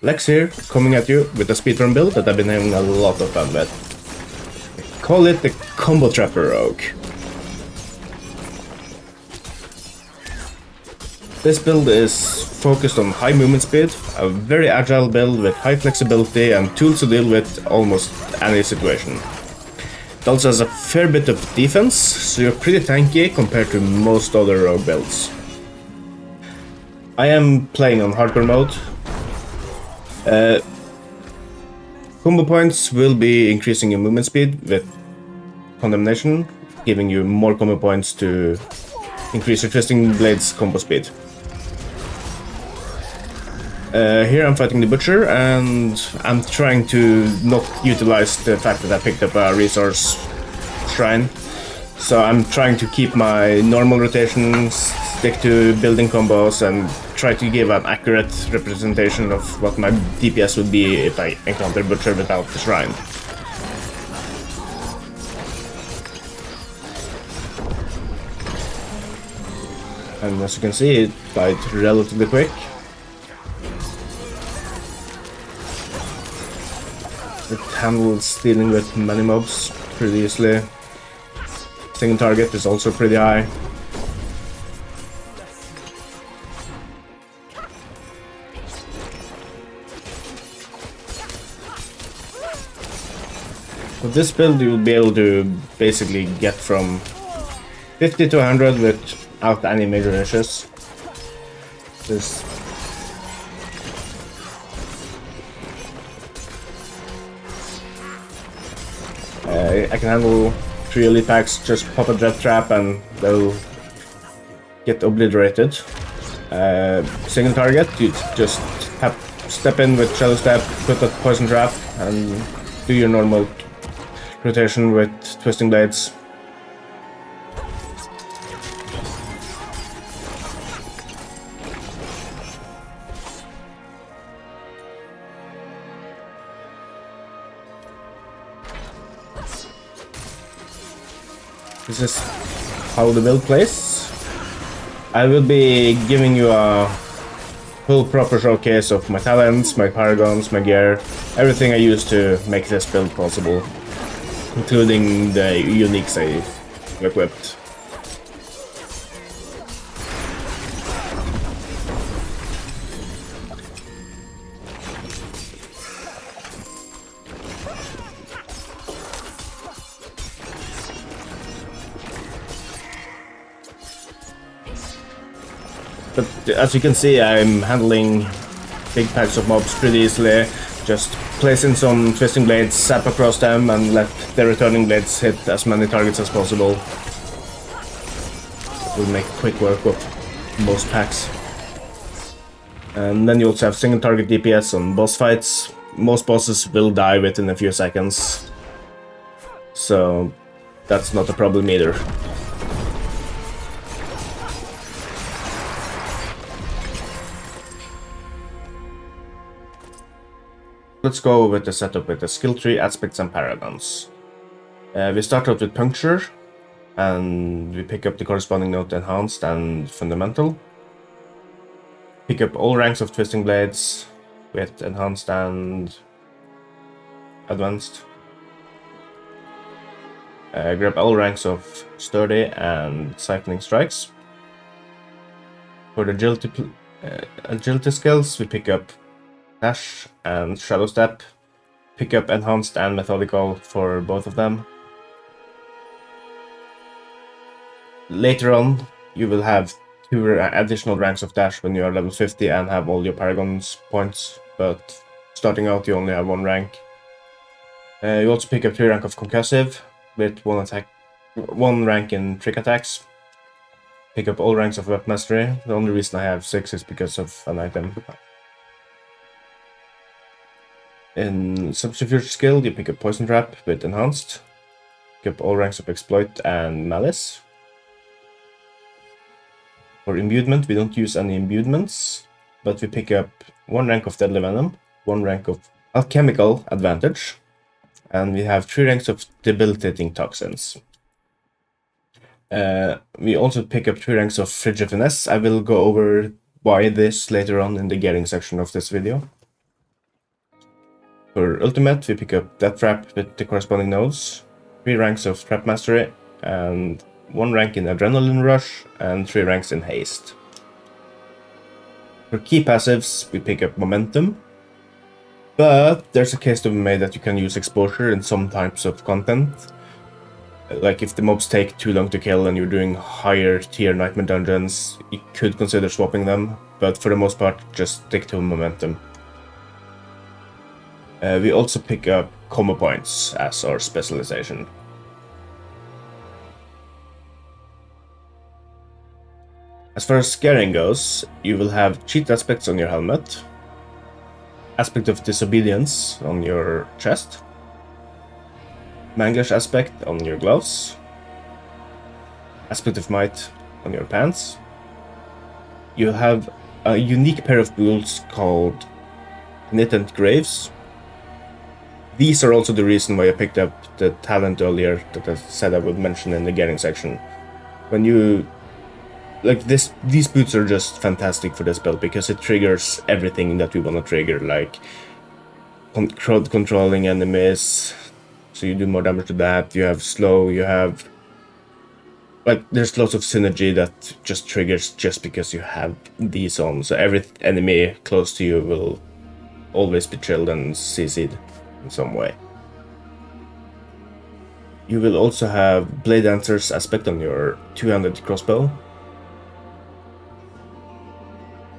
Lex here, coming at you with a speedfarm build that I've been having a lot of fun with. Call it the Combo Trapper Rogue. This build is focused on high movement speed, a very agile build with high flexibility and tools to deal with almost any situation. It also has a fair bit of defense, so you're pretty tanky compared to most other rogue builds. I am playing on hardcore mode. Combo points will be increasing your movement speed with Condemnation, giving you more combo points to increase your Twisting Blade's combo speed. Here I'm fighting the Butcher, and I'm trying to not utilize the fact that I picked up a resource shrine. So I'm trying to keep my normal rotations, stick to building combos, and try to give an accurate representation of what my DPS would be if I encounter Butcher without the shrine. And as you can see, it died relatively quick. It handles dealing with many mobs pretty easily. Single target is also pretty high. With this build you will be able to basically get from 50 to 100 without any major issues. I can handle 3 elite packs, just pop a Deathtrap and they'll get obliterated. Single target, you just step in with Shadow Step, put a Poisiontrap and do your normal rotation with Twisting Blades. This is how the build plays. I will be giving you a full proper showcase of my talents, my paragons, my gear, everything I use to make this build possible, including the uniques I've equipped. But as you can see, I'm handling big packs of mobs pretty easily. Just place in some Twisting Blades, zap across them, and let the returning blades hit as many targets as possible. It will make quick work of most packs. And then you also have single target DPS on boss fights. Most bosses will die within a few seconds, so that's not a problem either. Let's go with the setup with the skill tree, aspects, and paragons. We start out with puncture, and we pick up the corresponding note enhanced and fundamental. Pick up all ranks of Twisting Blades with enhanced and advanced. Grab all ranks of sturdy and siphoning strikes. For the agility skills, we pick up dash and shadow step. Pick up enhanced and methodical for both of them. Later on, you will have 2 additional ranks of dash when you are level 50 and have all your paragons points, but starting out you only have 1 rank. You also pick up 3 rank of concussive with 1 rank in trick attacks. Pick up all ranks of weapon mastery. The only reason I have 6 is because of an item. In subterfuge skill, you pick up Poisiontrap with enhanced. Pick up all ranks of exploit and malice. For imbuement, we don't use any imbuements, but we pick up 1 rank of deadly venom, 1 rank of alchemical advantage, and we have 3 ranks of debilitating toxins. We also pick up 3 ranks of frigid finesse. I will go over why this later on in the gearing section of this video. For ultimate, we pick up Deathtrap with the corresponding nodes, 3 ranks of Trap Mastery, and 1 rank in Adrenaline Rush, and 3 ranks in Haste. For key passives, we pick up Momentum, but there's a case to be made that you can use Exposure in some types of content. Like if the mobs take too long to kill and you're doing higher tier Nightmare dungeons, you could consider swapping them, but for the most part, just stick to Momentum. We also pick up combo points as our specialization. As far as scaring goes, you will have cheat aspects on your helmet, aspect of disobedience on your chest, Manglish aspect on your gloves, aspect of might on your pants. You have a unique pair of boots called Penitent Graves. These are also the reason why I picked up the talent earlier that I said I would mention in the gearing section. When you like this, these boots are just fantastic for this build because it triggers everything that we want to trigger, like crowd controlling enemies, so you do more damage to that. You have slow, you have like there's lots of synergy that just triggers just because you have these on. So every enemy close to you will always be chilled and CC'd in some way. You will also have Blade Dancer's aspect on your two-handed crossbow.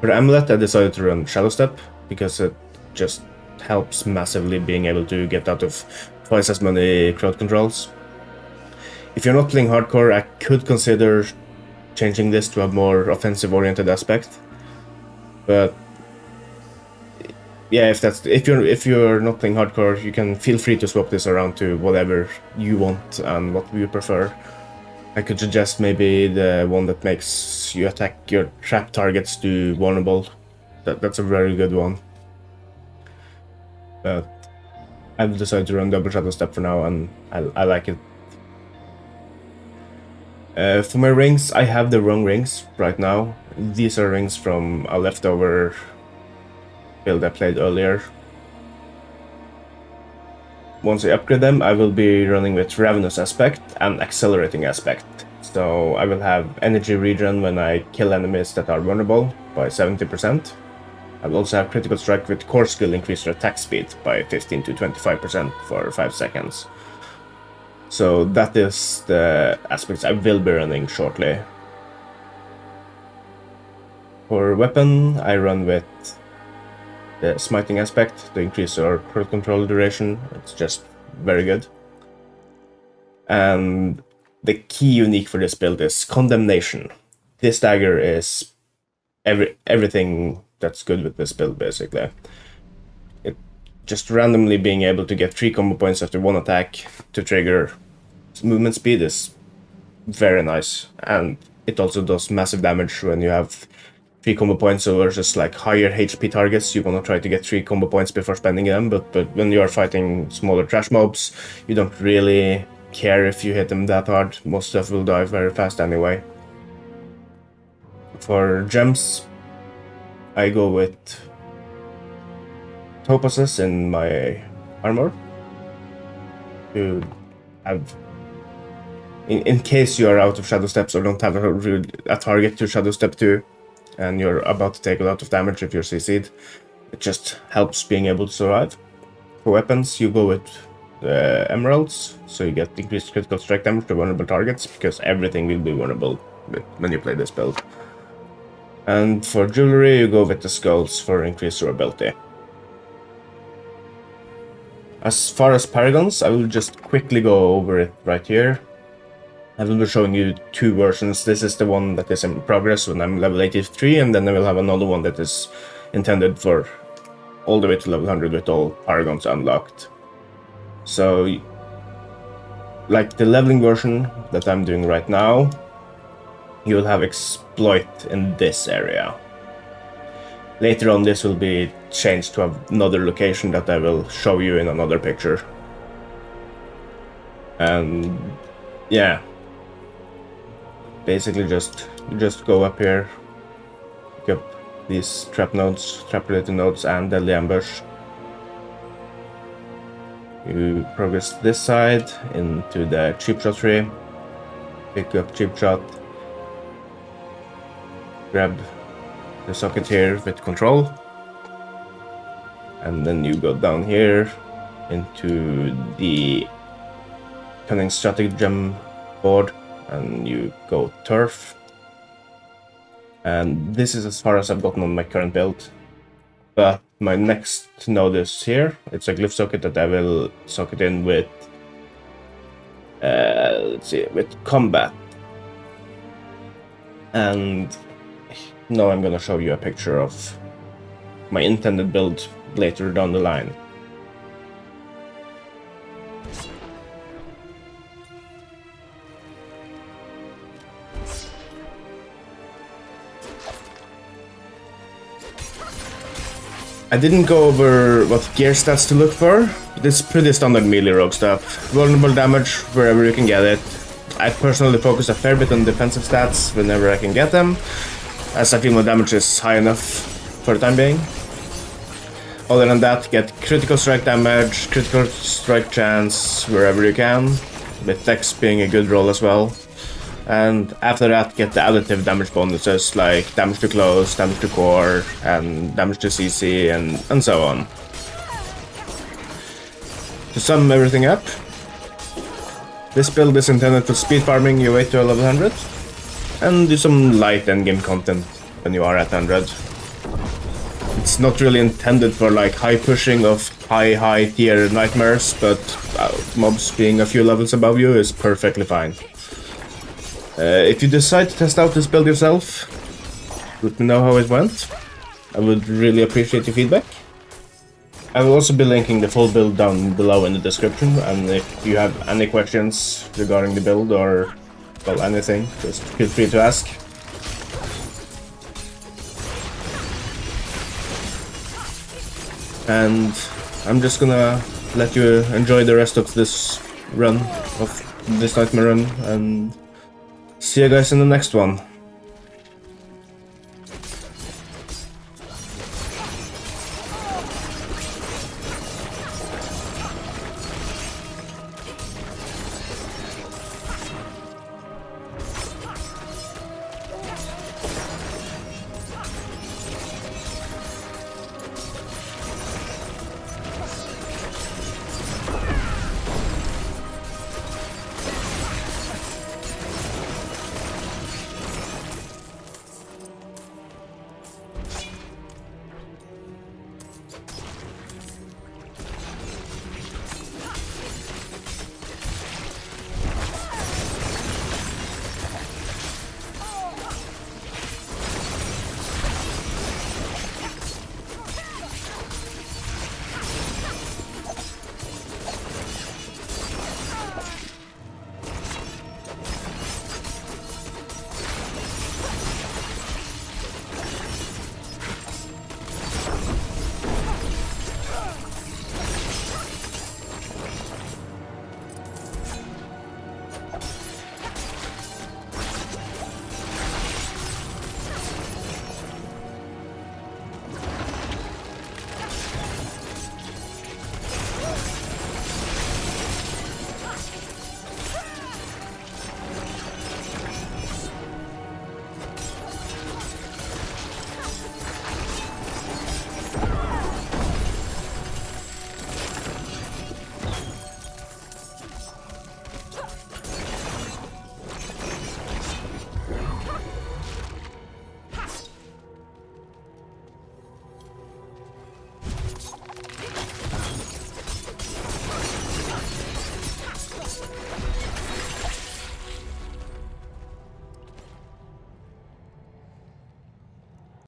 For the amulet, I decided to run Shadow Step because it just helps massively being able to get out of twice as many crowd controls. If you're not playing hardcore, I could consider changing this to a more offensive-oriented aspect. But yeah, if you're not playing hardcore, you can feel free to swap this around to whatever you want and what you prefer. I could suggest maybe the one that makes you attack your trap targets to vulnerable. That's a very good one. But I've decided to run double Shadow Step for now, and I like it. For my rings, I have the wrong rings right now. These are rings from a leftover build I played earlier. Once I upgrade them, I will be running with Ravenous Aspect and Accelerating Aspect. So I will have Energy Regen when I kill enemies that are vulnerable by 70%. I will also have Critical Strike with Core Skill increase your attack speed by 15 to 25% for 5 seconds. So that is the aspects I will be running shortly. For weapon, I run with the Smiting aspect to increase our crowd control duration. It's just very good. And the key unique for this build is Condemnation. This dagger is everything that's good with this build, basically. It just randomly being able to get 3 combo points after 1 attack to trigger movement speed is very nice, and it also does massive damage when you have 3 combo points versus like higher HP targets. You want to try to get 3 combo points before spending them, but when you are fighting smaller trash mobs, you don't really care if you hit them that hard. Most stuff will die very fast anyway. For gems, I go with topazes in my armor to have, in case you are out of Shadow Steps or don't have a target to Shadow Step to, and you're about to take a lot of damage if you're CC'd, it just helps being able to survive. For weapons, you go with emeralds, so you get increased critical strike damage to vulnerable targets, because everything will be vulnerable when you play this build. And for jewelry, you go with the skulls for increased durability. As far as paragons, I will just quickly go over it right here. I will be showing you 2 versions. This is the one that is in progress when I'm level 83, and then I will have another one that is intended for all the way to level 100 with all paragons unlocked. So, like the leveling version that I'm doing right now, you will have exploit in this area. Later on, this will be changed to another location that I will show you in another picture. And yeah, basically just go up here, pick up these trap nodes, trap related nodes, and deadly ambush. You progress this side into the cheap shot tree, pick up cheap shot, grab the socket here with control, and then you go down here into the cunning stratagem board and you go turf. And this is as far as I've gotten on my current build. But my next node is here. It's a glyph socket that I will socket in with, let's see, with combat. And now I'm gonna show you a picture of my intended build later down the line. I didn't go over what gear stats to look for, but it's pretty standard melee rogue stuff. Vulnerable damage wherever you can get it. I personally focus a fair bit on defensive stats whenever I can get them, as I feel my damage is high enough for the time being. Other than that, get critical strike damage, critical strike chance wherever you can, with dex being a good roll as well. And after that, get the additive damage bonuses like damage to close, damage to core, and damage to CC, and so on. To sum everything up, this build is intended for speed farming your way to a level 100, and do some light endgame content when you are at 100. It's not really intended for like high pushing of high tier nightmares, but mobs being a few levels above you is perfectly fine. If you decide to test out this build yourself, let me know how it went. I would really appreciate your feedback. I will also be linking the full build down below in the description, and if you have any questions regarding the build or, well, anything, just feel free to ask. And I'm just gonna let you enjoy the rest of this run, of this nightmare run, and see you guys in the next one.